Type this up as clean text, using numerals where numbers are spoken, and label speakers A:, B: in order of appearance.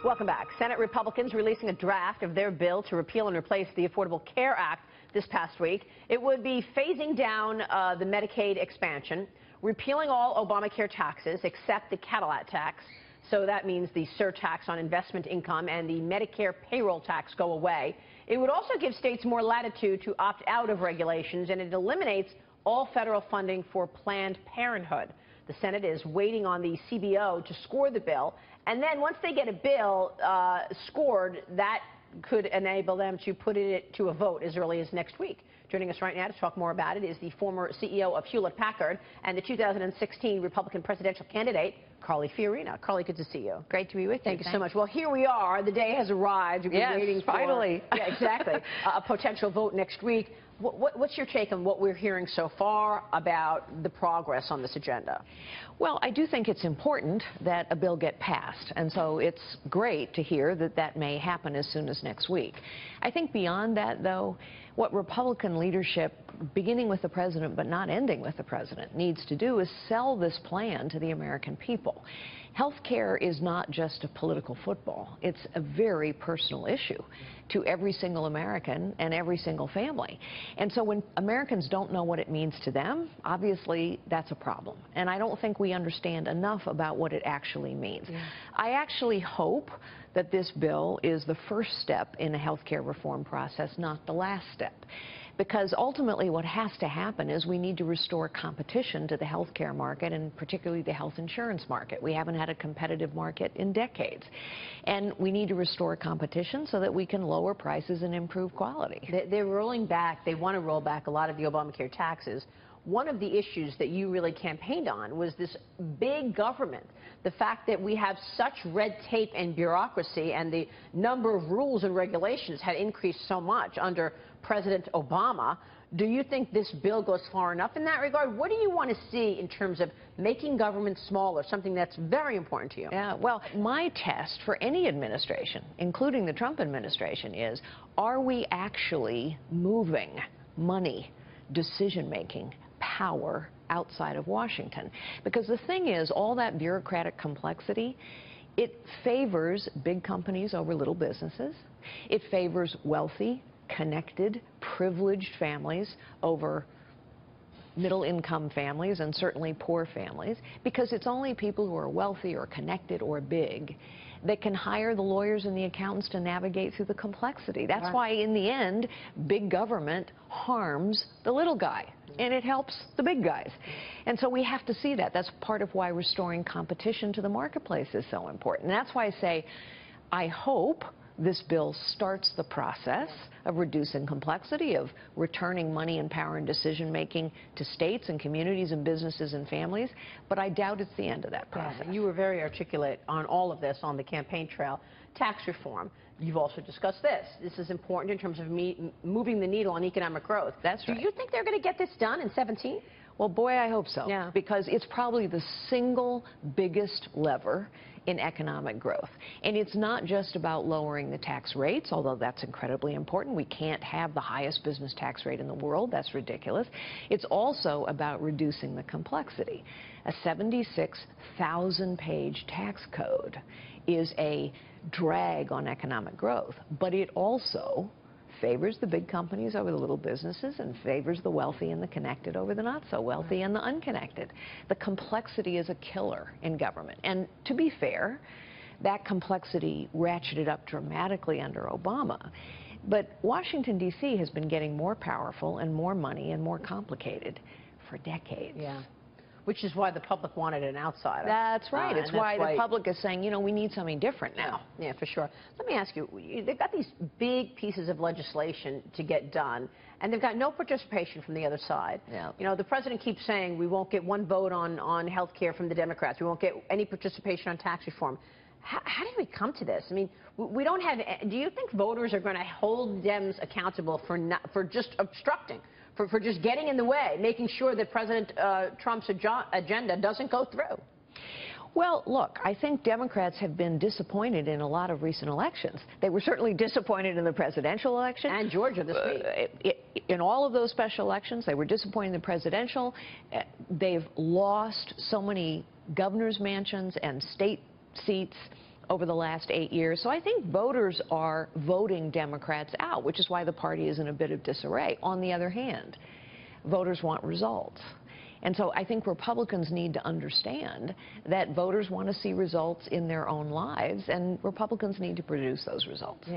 A: Welcome back. Senate Republicans releasing a draft of their bill to repeal and replace the Affordable Care Act this past week. It would be phasing down the Medicaid expansion, repealing all Obamacare taxes except the Cadillac tax. So that means the surtax on investment income and the Medicare payroll tax go away. It would also give states more latitude to opt out of regulations, and it eliminates all federal funding for Planned Parenthood. The Senate is waiting on the CBO to score the bill, and then once they get a bill scored, that could enable them to put it to a vote as early as next week. Joining us right now to talk more about it is the former CEO of Hewlett-Packard and the 2016 Republican presidential candidate, Carly Fiorina. Carly, good to see you.
B: Great to be with you.
A: Thank you so much. Well, here we are. The day has arrived. We've been waiting for,
B: finally.
A: Yeah, exactly. A potential vote next week. What's your take on what we're hearing so far about the progress on this agenda?
B: Well, I do think it's important that a bill get passed, and so it's great to hear that that may happen as soon as next week. I think beyond that, though, what Republican leadership, beginning with the president but not ending with the president, needs to do is sell this plan to the American people. Health care is not just a political football. It's a very personal issue to every single American and every single family. And so when Americans don't know what it means to them, obviously that's a problem. And I don't think we understand enough about what it actually means. Yeah. I actually hope that this bill is the first step in a health care reform process, not the last step. Because ultimately what has to happen is we need to restore competition to the health care market, and particularly the health insurance market. We haven't had a competitive market in decades. And we need to restore competition so that we can lower prices and improve quality.
A: They're rolling back, they want to roll back a lot of the Obamacare taxes. One of the issues that you really campaigned on was this big government, the fact that we have such red tape and bureaucracy, and the number of rules and regulations had increased so much under President Obama. Do you think this bill goes far enough in that regard? What do you want to see in terms of making government smaller, something that's very important to you?
B: Yeah, well, my test for any administration, including the Trump administration, is, are we actually moving money, decision-making, power outside of Washington? Because the thing is, all that bureaucratic complexity, it favors big companies over little businesses. It favors wealthy, connected, privileged families over middle-income families and certainly poor families, because it's only people who are wealthy or connected or big that can hire the lawyers and the accountants to navigate through the complexity. That's why, in the end, big government harms the little guy, and it helps the big guys. And so we have to see that. That's part of why restoring competition to the marketplace is so important. And that's why I say, I hope this bill starts the process of reducing complexity, of returning money and power and decision-making to states and communities and businesses and families, but I doubt it's the end of that process.
A: Yeah, you were very articulate on all of this on the campaign trail. Tax reform, you've also discussed this. This is important in terms of moving the needle on economic growth.
B: That's right.
A: Do you think they're going to get this done in 2017?
B: Well, boy, I hope so.
A: Yeah.
B: Because it's probably the single biggest lever in economic growth. And it's not just about lowering the tax rates, although that's incredibly important. We can't have the highest business tax rate in the world. That's ridiculous. It's also about reducing the complexity. A 76,000-page tax code is a drag on economic growth, but it also favors the big companies over the little businesses and favors the wealthy and the connected over the not so wealthy and the unconnected. The complexity is a killer in government. And to be fair, that complexity ratcheted up dramatically under Obama. But Washington, D.C. has been getting more powerful and more money and more complicated for decades.
A: Yeah. Which is why the public wanted an outsider.
B: That's right. It's why the public is saying, you know, we need something different now.
A: Yeah, for sure. Let me ask you, they've got these big pieces of legislation to get done, and they've got no participation from the other side.
B: Yeah.
A: You know, the president keeps saying we won't get one vote on health care from the Democrats. We won't get any participation on tax reform. How did we come to this? I mean, we don't have. Do you think voters are going to hold Dems accountable for just obstructing? For just getting in the way, making sure that President Trump's agenda doesn't go through?
B: Well, look, I think Democrats have been disappointed in a lot of recent elections. They were certainly disappointed in the presidential election.
A: And Georgia this week.
B: In all of those special elections, they were disappointed in the presidential. They've lost so many governor's mansions and state seats over the last 8 years. So I think voters are voting Democrats out, which is why the party is in a bit of disarray. On the other hand, voters want results. And so I think Republicans need to understand that voters want to see results in their own lives, and Republicans need to produce those results.